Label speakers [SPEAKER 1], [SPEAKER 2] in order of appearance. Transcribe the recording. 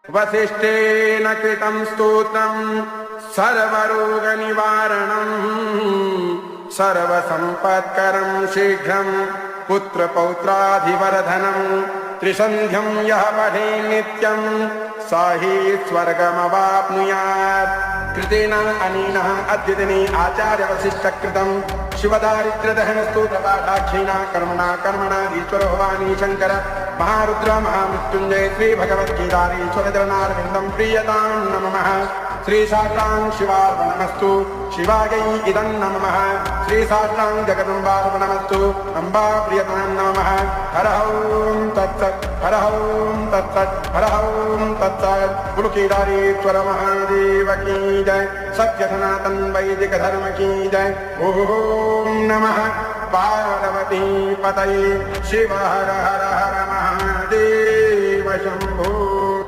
[SPEAKER 1] वसिष्ठेन कृतं स्तोत्रं सर्वरोगनिवारणं सर्वसम्पत्करं शीघ्रं पुत्रपौत्राधिवर्धनं त्रिसन्ध्यं यः पठे नित्यं स हि स्वर्गमवाप्नुयात्। कृतेन अनेन अद्यतने आचार्यवसिष्ठकृतं शिवदारिद्र्यदहनस्तोत्रपाठाख्येन कर्मणा भवानी शङ्कर महारुद्र महामृत्युञ्जय श्रीभगवद्गीतारीश्वरचरणारविन्दं प्रीयतां नमः। श्रीशास्त्रां शिवार्पणमस्तु शिवायै इदं नमः। श्रीशास्त्रां जगदम्बार्पणमस्तु अम्बा प्रियतां नमः। हर ओं तत्सत् हर ओं तत्सत् हर ओं तत्सत्। गुरुकेदारेश्वर महादेव की जय। सत्य सनातन वैदिक धर्म की जय। ओम नमः पार्वती पतये शिव हर हर हर महादेव शंभो।